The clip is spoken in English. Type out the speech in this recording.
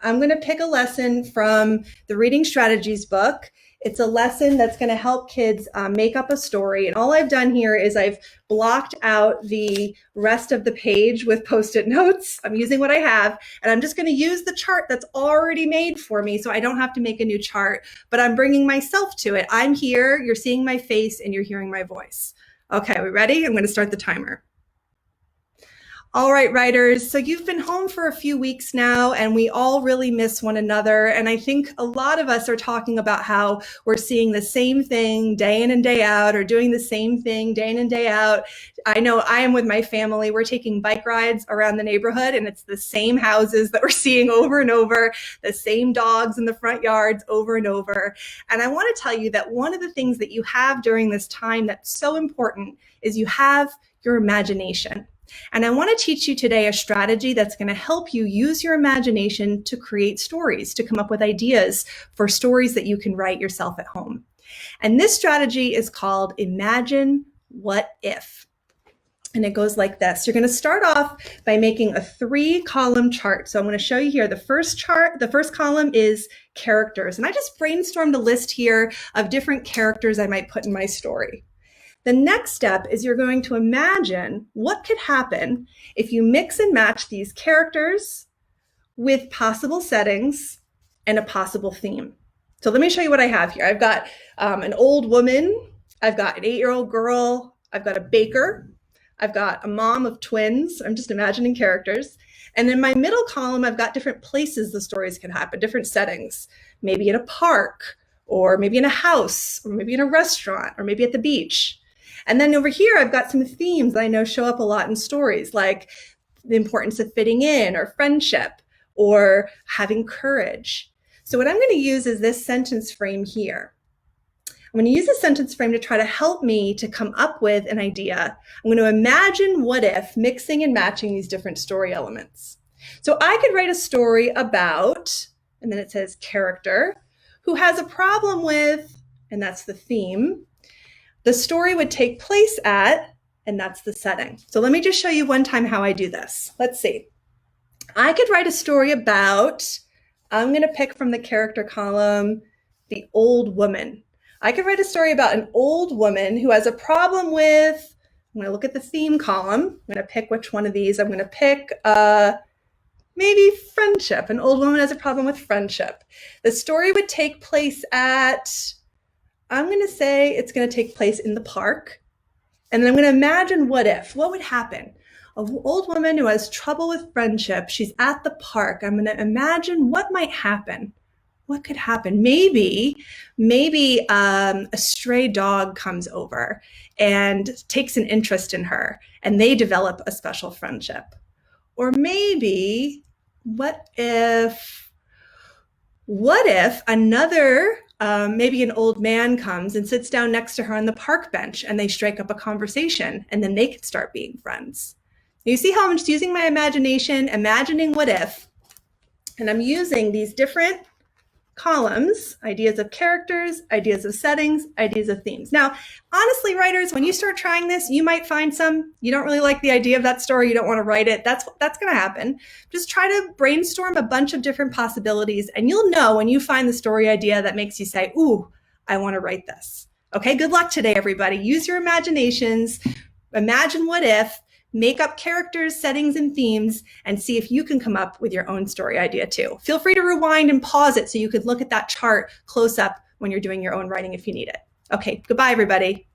I'm going to pick a lesson from the Reading Strategies book. It's a lesson that's going to help kids make up a story. And all I've done here is I've blocked out the rest of the page with Post-it notes. I'm using what I have, and I'm just going to use the chart that's already made for me so I don't have to make a new chart, but I'm bringing myself to it. I'm here, you're seeing my face, and you're hearing my voice. Okay, we ready? I'm going to start the timer. All right, writers. So you've been home for a few weeks now, and we all really miss one another. And I think a lot of us are talking about how we're seeing the same thing day in and day out, or doing the same thing day in and day out. I know I am with my family. We're taking bike rides around the neighborhood, and it's the same houses that we're seeing over and over, the same dogs in the front yards over and over. And I want to tell you that one of the things that you have during this time that's so important is you have your imagination. And I want to teach you today a strategy that's going to help you use your imagination to create stories, to come up with ideas for stories that you can write yourself at home. And this strategy is called Imagine What If. And it goes like this. You're going to start off by making a 3-column chart. So I'm going to show you here. The first column is characters. And I just brainstormed a list here of different characters I might put in my story. The next step is you're going to imagine what could happen if you mix and match these characters with possible settings and a possible theme. So let me show you what I have here. I've got an old woman. I've got an 8-year-old girl. I've got a baker. I've got a mom of twins. I'm just imagining characters. And in my middle column, I've got different places the stories can happen, different settings, maybe in a park, or maybe in a house, or maybe in a restaurant, or maybe at the beach. And then over here, I've got some themes that I know show up a lot in stories, like the importance of fitting in, or friendship, or having courage. So what I'm going to use is this sentence frame here. I'm going to use a sentence frame to try to help me to come up with an idea. I'm going to imagine what if, mixing and matching these different story elements. So I could write a story about, and then it says character, who has a problem with, and that's the theme. The story would take place at, and that's the setting. So let me just show you one time how I do this. Let's see. I could write a story about, I'm going to pick from the character column, the old woman. I could write a story about an old woman who has a problem with, I'm going to look at the theme column. I'm going to pick which one of these. I'm going to pick maybe friendship. An old woman has a problem with friendship. The story would take place at, I'm going to say it's going to take place in the park. And then I'm going to imagine what if. What would happen? An old woman who has trouble with friendship. She's at the park. I'm going to imagine what might happen. What could happen? Maybe a stray dog comes over and takes an interest in her, and they develop a special friendship. Or maybe, what if another maybe an old man comes and sits down next to her on the park bench, and they strike up a conversation, and then they can start being friends. You see how I'm just using my imagination, imagining what if, and I'm using these different columns, ideas of characters, ideas of settings, ideas of themes. Now, honestly, writers, when you start trying this, you might find you don't really like the idea of that story, you don't want to write it. That's going to happen. Just try to brainstorm a bunch of different possibilities, and you'll know when you find the story idea that makes you say, ooh, I want to write this. Okay, good luck today, everybody. Use your imaginations, imagine what if, make up characters, settings, and themes, and see if you can come up with your own story idea too. Feel free to rewind and pause it so you could look at that chart close up when you're doing your own writing if you need it. Okay, goodbye, everybody.